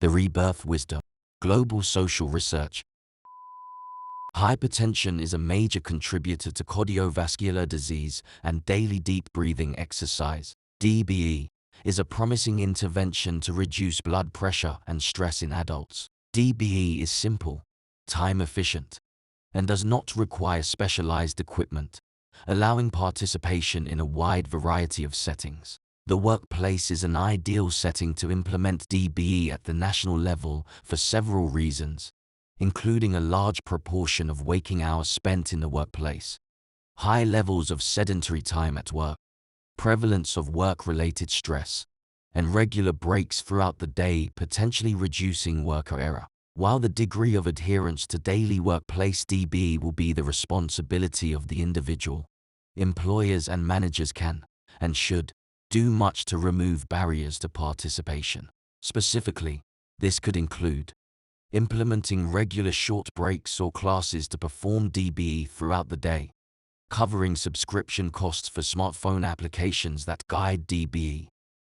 The Rebirth Wisdom. Global social research. Hypertension is a major contributor to cardiovascular disease, and daily deep breathing exercise, DBE, is a promising intervention to reduce blood pressure and stress in adults. DBE is simple, time-efficient, and does not require specialized equipment, allowing participation in a wide variety of settings. The workplace is an ideal setting to implement DBE at the national level for several reasons, including a large proportion of waking hours spent in the workplace, high levels of sedentary time at work, prevalence of work-related stress, and regular breaks throughout the day, potentially reducing worker error. While the degree of adherence to daily workplace DBE will be the responsibility of the individual, employers and managers can, and should, do much to remove barriers to participation. Specifically, this could include implementing regular short breaks or classes to perform DBE throughout the day, covering subscription costs for smartphone applications that guide DBE,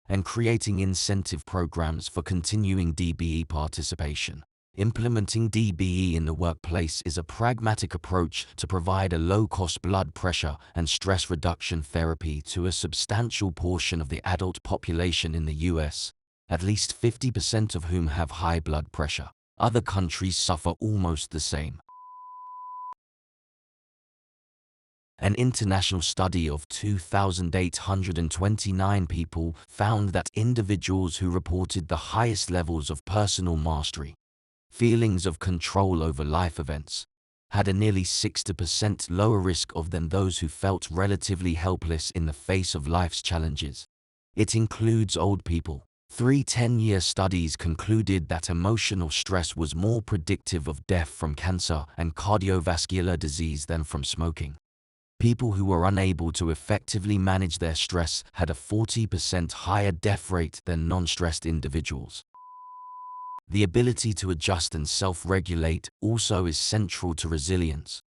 and creating incentive programs for continuing DBE participation. Implementing DBE in the workplace is a pragmatic approach to provide a low-cost blood pressure and stress reduction therapy to a substantial portion of the adult population in the US, at least 50% of whom have high blood pressure. Other countries suffer almost the same. An international study of 2,829 people found that individuals who reported the highest levels of personal mastery, feelings of control over life events, had a nearly 60% lower risk than those who felt relatively helpless in the face of life's challenges. It includes old people. 3 10-year studies concluded that emotional stress was more predictive of death from cancer and cardiovascular disease than from smoking. People who were unable to effectively manage their stress had a 40% higher death rate than non-stressed individuals. The ability to adjust and self-regulate also is central to resilience,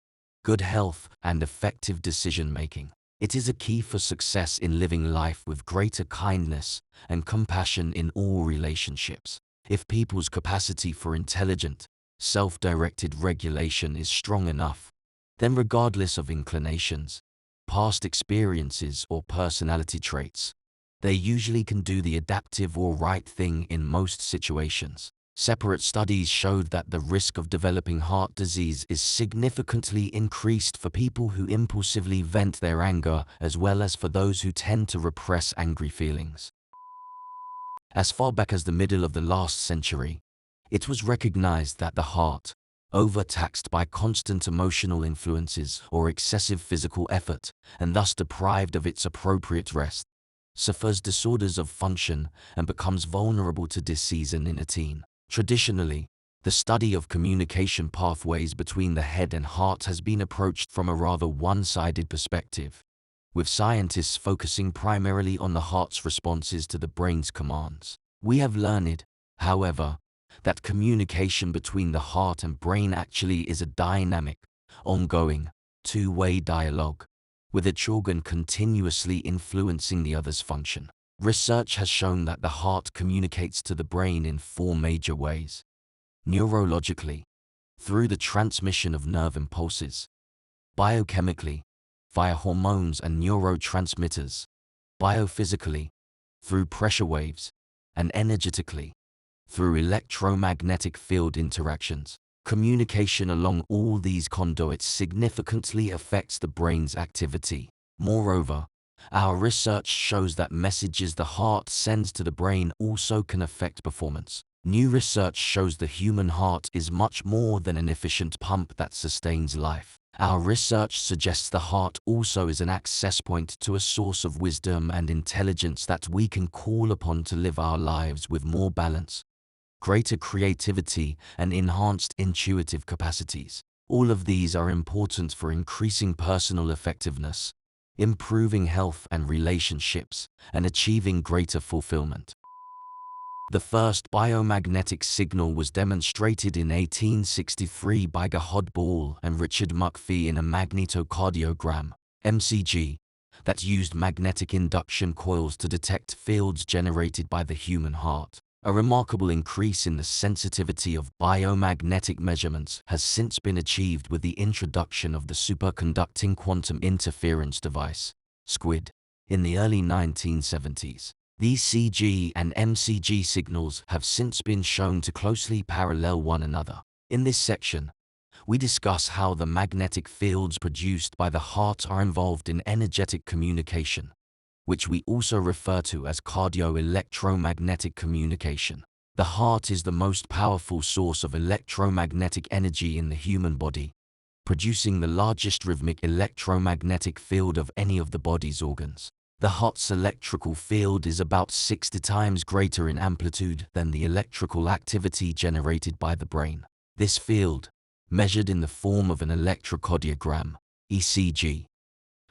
good health, and effective decision-making. It is a key for success in living life with greater kindness and compassion in all relationships. If people's capacity for intelligent, self-directed regulation is strong enough, then regardless of inclinations, past experiences, or personality traits, they usually can do the adaptive or right thing in most situations. Separate studies showed that the risk of developing heart disease is significantly increased for people who impulsively vent their anger, as well as for those who tend to repress angry feelings. As far back as the middle of the last century, it was recognized that the heart, overtaxed by constant emotional influences or excessive physical effort, and thus deprived of its appropriate rest, suffers disorders of function and becomes vulnerable to disease in a teen. Traditionally, the study of communication pathways between the head and heart has been approached from a rather one-sided perspective, with scientists focusing primarily on the heart's responses to the brain's commands. We have learned, however, that communication between the heart and brain actually is a dynamic, ongoing, two-way dialogue, with each organ continuously influencing the other's function. Research has shown that the heart communicates to the brain in 4 major ways. Neurologically, through the transmission of nerve impulses; biochemically, via hormones and neurotransmitters; biophysically, through pressure waves; and energetically, through electromagnetic field interactions. Communication along all these conduits significantly affects the brain's activity. Moreover, our research shows that messages the heart sends to the brain also can affect performance. New research shows the human heart is much more than an efficient pump that sustains life. Our research suggests the heart also is an access point to a source of wisdom and intelligence that we can call upon to live our lives with more balance, greater creativity, and enhanced intuitive capacities. All of these are important for increasing personal effectiveness, improving health and relationships, and achieving greater fulfillment. The first biomagnetic signal was demonstrated in 1863 by Gerhard Ball and Richard McPhee in a magnetocardiogram, (MCG), that used magnetic induction coils to detect fields generated by the human heart. A remarkable increase in the sensitivity of biomagnetic measurements has since been achieved with the introduction of the superconducting quantum interference device, SQUID, in the early 1970s. These CG and MCG signals have since been shown to closely parallel one another. In this section, we discuss how the magnetic fields produced by the heart are involved in energetic communication, which we also refer to as cardio-electromagnetic communication. The heart is the most powerful source of electromagnetic energy in the human body, producing the largest rhythmic electromagnetic field of any of the body's organs. The heart's electrical field is about 60 times greater in amplitude than the electrical activity generated by the brain. This field, measured in the form of an electrocardiogram, ECG,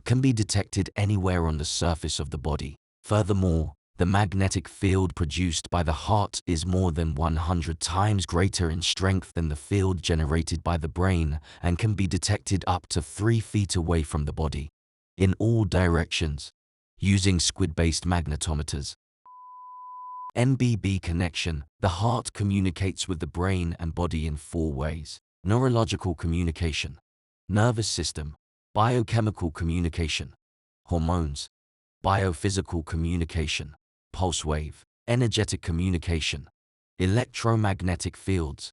can be detected anywhere on the surface of the body. Furthermore, the magnetic field produced by the heart is more than 100 times greater in strength than the field generated by the brain and can be detected up to 3 feet away from the body, in all directions, using squid-based magnetometers. MBB connection. The heart communicates with the brain and body in 4 ways. Neurological communication, nervous system, biochemical communication, hormones, biophysical communication, pulse wave, energetic communication, electromagnetic fields,